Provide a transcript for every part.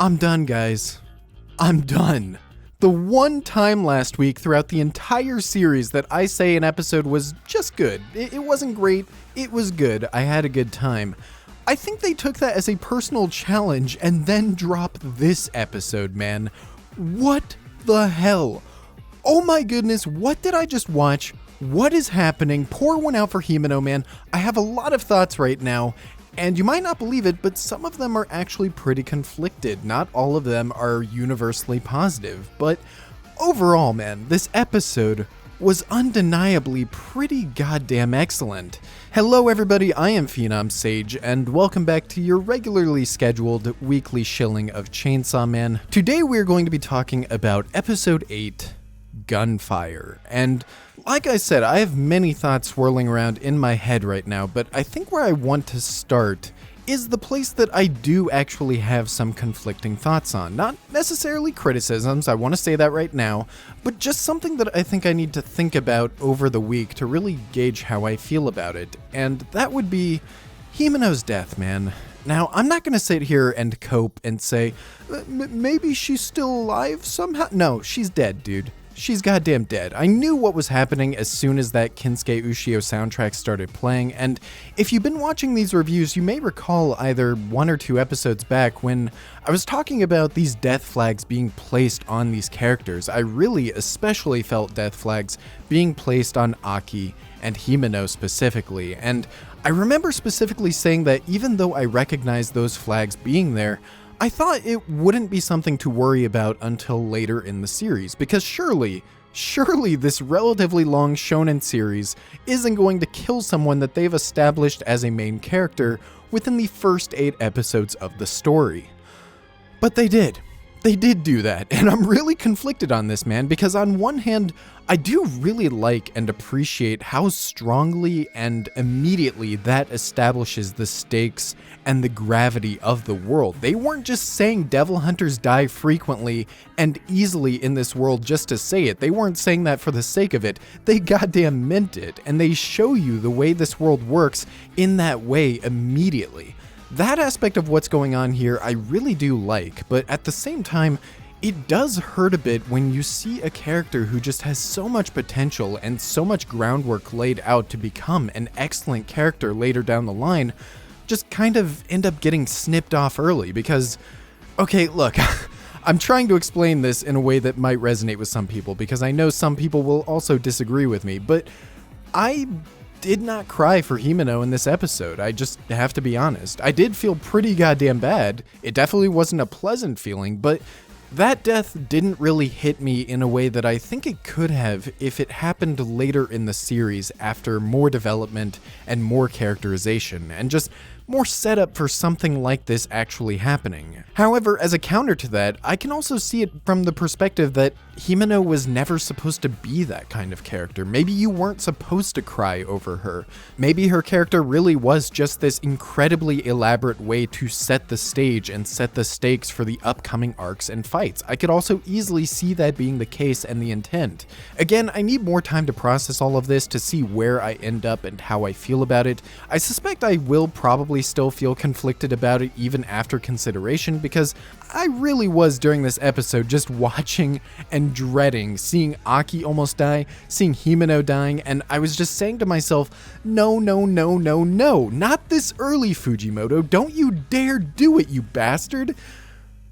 I'm done, guys. I'm done. The one time last week throughout the entire series that I say an episode was just good. It wasn't great, it was good. I had a good time. I think they took that as a personal challenge and then dropped this episode, man. What the hell? Oh my goodness, what did I just watch? What is happening? Pour one out for Himeno, man. I have a lot of thoughts right now. And you might not believe it, but some of them are actually pretty conflicted. Not all of them are universally positive. But overall, man, this episode was undeniably pretty goddamn excellent. Hello everybody, I am Phenom Sage, and welcome back to your regularly scheduled weekly shilling of Chainsaw Man. Today we're going to be talking about Episode 8, Gunfire. And like I said, I have many thoughts swirling around in my head right now, but I think where I want to start is the place that I do actually have some conflicting thoughts on. Not necessarily criticisms, I want to say that right now, but just something that I think I need to think about over the week to really gauge how I feel about it. And that would be Himeno's death, man. Now, I'm not going to sit here and cope and say, maybe she's still alive somehow. No, she's dead, dude. She's goddamn dead. I knew what was happening as soon as that Kinsuke Ushio soundtrack started playing, and if you've been watching these reviews, you may recall either one or two episodes back when I was talking about these death flags being placed on these characters. I really especially felt death flags being placed on Aki and Himeno specifically, and I remember specifically saying that even though I recognized those flags being there, I thought it wouldn't be something to worry about until later in the series, because surely this relatively long shonen series isn't going to kill someone that they've established as a main character within the first 8 episodes of the story. But they did. They did do that, and I'm really conflicted on this, man, because on one hand, I do really like and appreciate how strongly and immediately that establishes the stakes and the gravity of the world. They weren't just saying devil hunters die frequently and easily in this world just to say it. They weren't saying that for the sake of it. They goddamn meant it, and they show you the way this world works in that way immediately. That aspect of what's going on here I really do like, but at the same time, it does hurt a bit when you see a character who just has so much potential and so much groundwork laid out to become an excellent character later down the line, just kind of end up getting snipped off early because, okay, look, I'm trying to explain this in a way that might resonate with some people because I know some people will also disagree with me, but I did not cry for Himeno in this episode. I just have to be honest. I did feel pretty goddamn bad. It definitely wasn't a pleasant feeling, but that death didn't really hit me in a way that I think it could have if it happened later in the series after more development and more characterization, and just more setup for something like this actually happening. However, as a counter to that, I can also see it from the perspective that Himeno was never supposed to be that kind of character. Maybe you weren't supposed to cry over her. Maybe her character really was just this incredibly elaborate way to set the stage and set the stakes for the upcoming arcs and fights. I could also easily see that being the case and the intent. Again, I need more time to process all of this to see where I end up and how I feel about it. I suspect I will probably still feel conflicted about it even after consideration because I really was during this episode just watching and dreading seeing Aki almost die, seeing Himeno dying, and I was just saying to myself, no, not this early, Fujimoto, don't you dare do it, you bastard.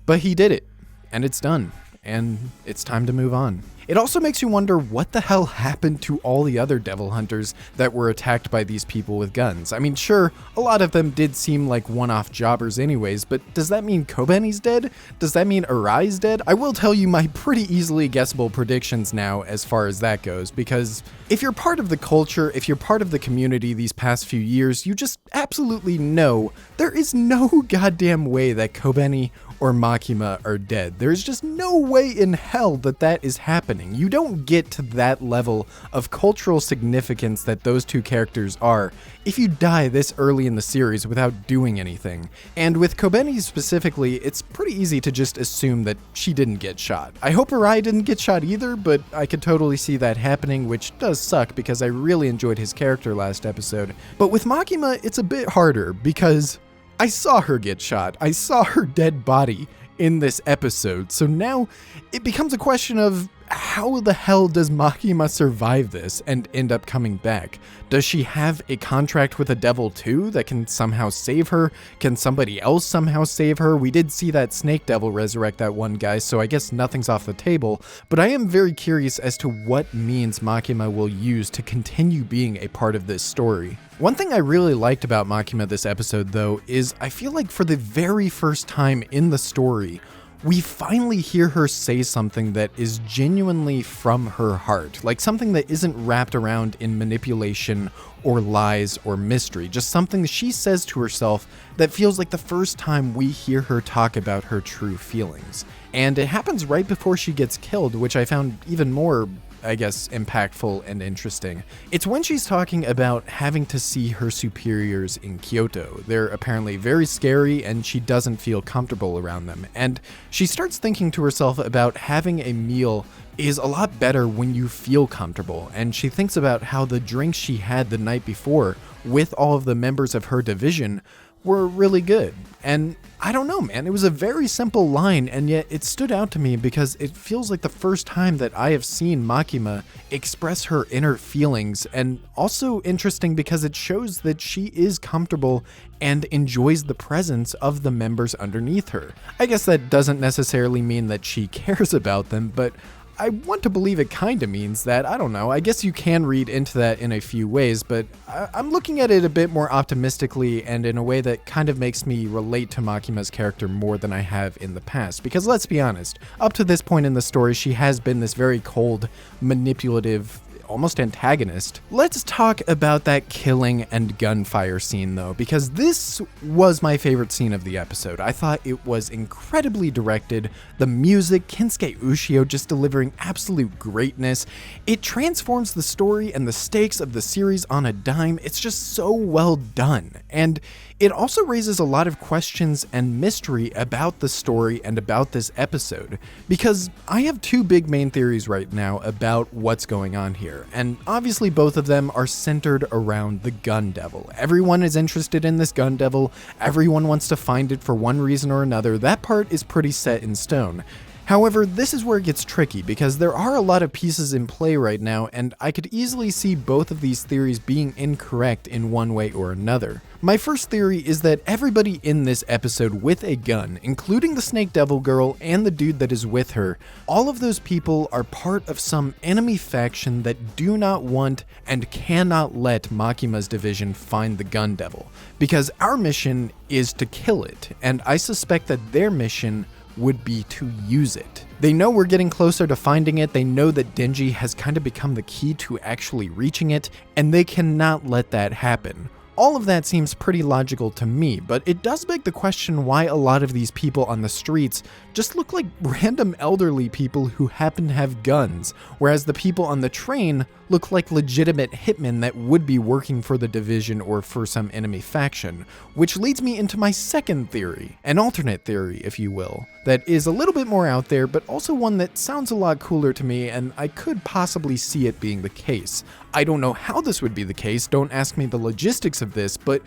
But he did it, and it's done, and it's time to move on. It also makes you wonder what the hell happened to all the other devil hunters that were attacked by these people with guns. I mean, sure, a lot of them did seem like one-off jobbers anyways, but does that mean Kobeni's dead? Does that mean Arai's dead? I will tell you my pretty easily guessable predictions now as far as that goes, because if you're part of the culture, if you're part of the community these past few years, you just absolutely know there is no goddamn way that Kobeni or Makima are dead. There's just no way in hell that that is happening. You don't get to that level of cultural significance that those two characters are if you die this early in the series without doing anything. And with Kobeni specifically, it's pretty easy to just assume that she didn't get shot. I hope Arai didn't get shot either, but I could totally see that happening, which does suck because I really enjoyed his character last episode. But with Makima, it's a bit harder because I saw her get shot. I saw her dead body in this episode. So now it becomes a question of how the hell does Makima survive this and end up coming back? Does she have a contract with a devil too that can somehow save her? Can somebody else somehow save her? We did see that snake devil resurrect that one guy, so I guess nothing's off the table, but I am very curious as to what means Makima will use to continue being a part of this story. One thing I really liked about Makima this episode though is I feel like for the very first time in the story, we finally hear her say something that is genuinely from her heart, like something that isn't wrapped around in manipulation or lies or mystery, just something she says to herself that feels like the first time we hear her talk about her true feelings. And it happens right before she gets killed, which I found even more impactful and interesting. It's when she's talking about having to see her superiors in Kyoto. They're apparently very scary and she doesn't feel comfortable around them. And she starts thinking to herself about having a meal is a lot better when you feel comfortable. And she thinks about how the drinks she had the night before with all of the members of her division were really good. And I don't know, man, it was a very simple line, and yet it stood out to me because it feels like the first time that I have seen Makima express her inner feelings, and also interesting because it shows that she is comfortable and enjoys the presence of the members underneath her. I guess that doesn't necessarily mean that she cares about them, but I want to believe it kinda means that. I don't know. I guess you can read into that in a few ways, but I'm looking at it a bit more optimistically and in a way that kind of makes me relate to Makima's character more than I have in the past. Because let's be honest, up to this point in the story, she has been this very cold, manipulative, almost antagonist. Let's talk about that killing and gunfire scene though, because this was my favorite scene of the episode. I thought it was incredibly directed. The music, Kensuke Ushio just delivering absolute greatness. It transforms the story and the stakes of the series on a dime. It's just so well done. And it also raises a lot of questions and mystery about the story and about this episode, because I have two big main theories right now about what's going on here, and obviously both of them are centered around the gun devil. Everyone is interested in this gun devil, everyone wants to find it for one reason or another. That part is pretty set in stone. However, this is where it gets tricky because there are a lot of pieces in play right now, and I could easily see both of these theories being incorrect in one way or another. My first theory is that everybody in this episode with a gun, including the Snake Devil girl and the dude that is with her, all of those people are part of some enemy faction that do not want and cannot let Makima's division find the gun devil, because our mission is to kill it, and I suspect that their mission would be to use it. They know we're getting closer to finding it, they know that Denji has kind of become the key to actually reaching it, and they cannot let that happen. All of that seems pretty logical to me, but it does beg the question why a lot of these people on the streets just look like random elderly people who happen to have guns, whereas the people on the train look like legitimate hitmen that would be working for the division or for some enemy faction, which leads me into my second theory, an alternate theory, if you will, that is a little bit more out there, but also one that sounds a lot cooler to me, and I could possibly see it being the case. I don't know how this would be the case, don't ask me the logistics of this, but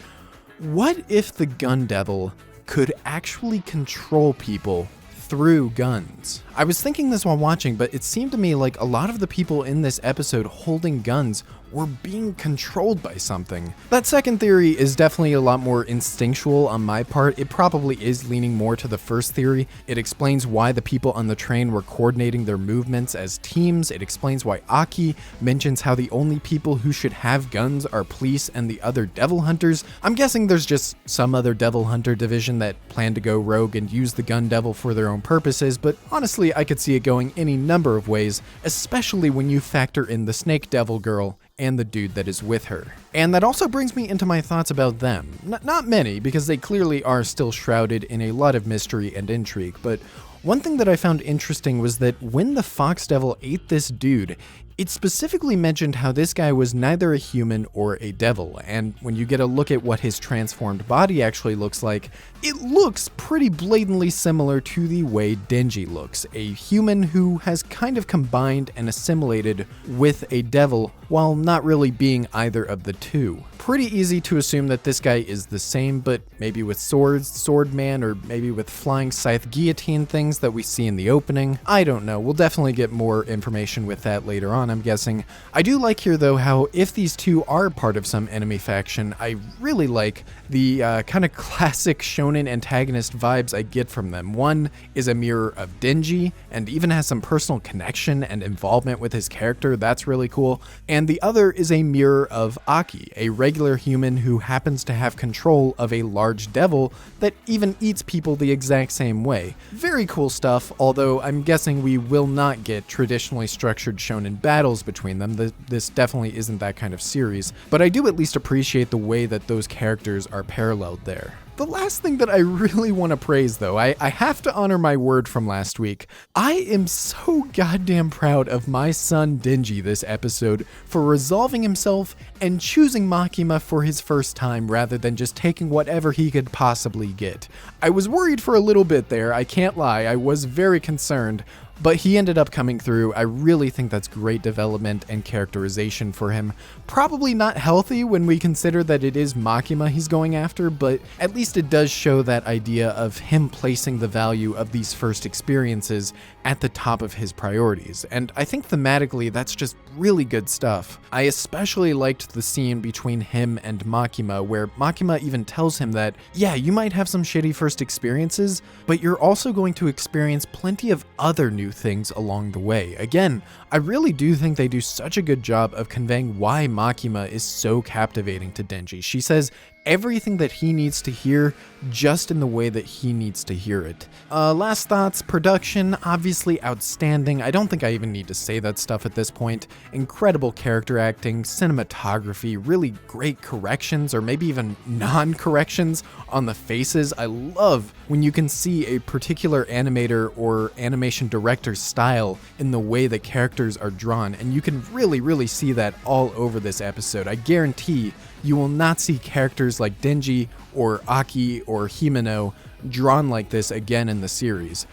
what if the gun devil could actually control people through guns? I was thinking this while watching, but it seemed to me like a lot of the people in this episode holding guns were being controlled by something. That second theory is definitely a lot more instinctual on my part. It probably is leaning more to the first theory. It explains why the people on the train were coordinating their movements as teams. It explains why Aki mentions how the only people who should have guns are police and the other devil hunters. I'm guessing there's just some other devil hunter division that plan to go rogue and use the gun devil for their own purposes, but honestly, I could see it going any number of ways, especially when you factor in the Snake Devil girl and the dude that is with her. And that also brings me into my thoughts about them. Not many, because they clearly are still shrouded in a lot of mystery and intrigue, but One thing that I found interesting was that when the Fox Devil ate this dude, it specifically mentioned how this guy was neither a human or a devil, and when you get a look at what his transformed body actually looks like, it looks pretty blatantly similar to the way Denji looks, a human who has kind of combined and assimilated with a devil while not really being either of the two. Pretty easy to assume that this guy is the same, but maybe with swords, swordman, or maybe with flying scythe guillotine things that we see in the opening. I don't know, we'll definitely get more information with that later on, I'm guessing. I do like here though how if these two are part of some enemy faction, I really like the kind of classic shonen antagonist vibes I get from them. One is a mirror of Denji, and even has some personal connection and involvement with his character, that's really cool. And the other is a mirror of Aki, a regular human who happens to have control of a large devil that even eats people the exact same way. Very cool stuff, although I'm guessing we will not get traditionally structured shonen battles between them. This definitely isn't that kind of series, but I do at least appreciate the way that those characters are paralleled there. The last thing that I really want to praise though, I have to honor my word from last week. I am so goddamn proud of my son Denji this episode for resolving himself and choosing Makima for his first time rather than just taking whatever he could possibly get. I was worried for a little bit there, I can't lie, I was very concerned. But he ended up coming through. I really think that's great development and characterization for him. Probably not healthy when we consider that it is Makima he's going after, but at least it does show that idea of him placing the value of these first experiences at the top of his priorities. And I think thematically that's just really good stuff. I especially liked the scene between him and Makima where Makima even tells him that, yeah, you might have some shitty first experiences, but you're also going to experience plenty of other new things along the way. Again, I really do think they do such a good job of conveying why Makima is so captivating to Denji. She says everything that he needs to hear just in the way that he needs to hear it. Last thoughts, production, obviously outstanding. I don't think I even need to say that stuff at this point. Incredible character acting, cinematography, really great corrections, or maybe even non-corrections on the faces. I love when you can see a particular animator or animation director's style in the way that characters are drawn, and you can really see that all over this episode. I guarantee you will not see characters like Denji or Aki or Himeno drawn like this again in the series.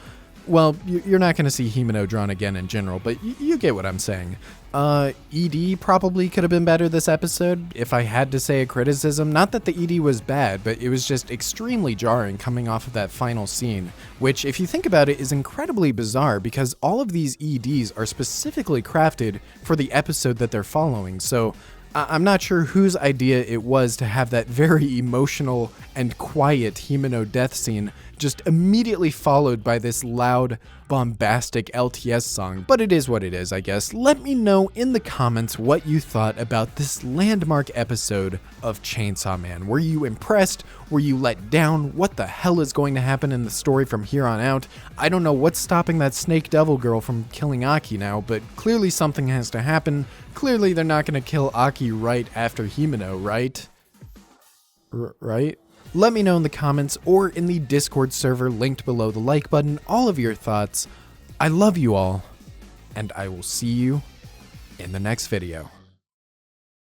Well, you're not going to see Himeno drawn again in general, but you get what I'm saying. ED probably could have been better this episode, if I had to say a criticism. Not that the ED was bad, but it was just extremely jarring coming off of that final scene, which, if you think about it, is incredibly bizarre because all of these EDs are specifically crafted for the episode that they're following, so I'm not sure whose idea it was to have that very emotional and quiet Himeno death scene just immediately followed by this loud, bombastic LTS song, but it is what it is, I guess. Let me know in the comments what you thought about this landmark episode of Chainsaw Man. Were you impressed? Were you let down? What the hell is going to happen in the story from here on out? I don't know what's stopping that Snake Devil girl from killing Aki now, but clearly something has to happen. Clearly they're not going to kill Aki right after Himeno, right? Right? Let me know in the comments or in the Discord server linked below the like button all of your thoughts. I love you all, and I will see you in the next video.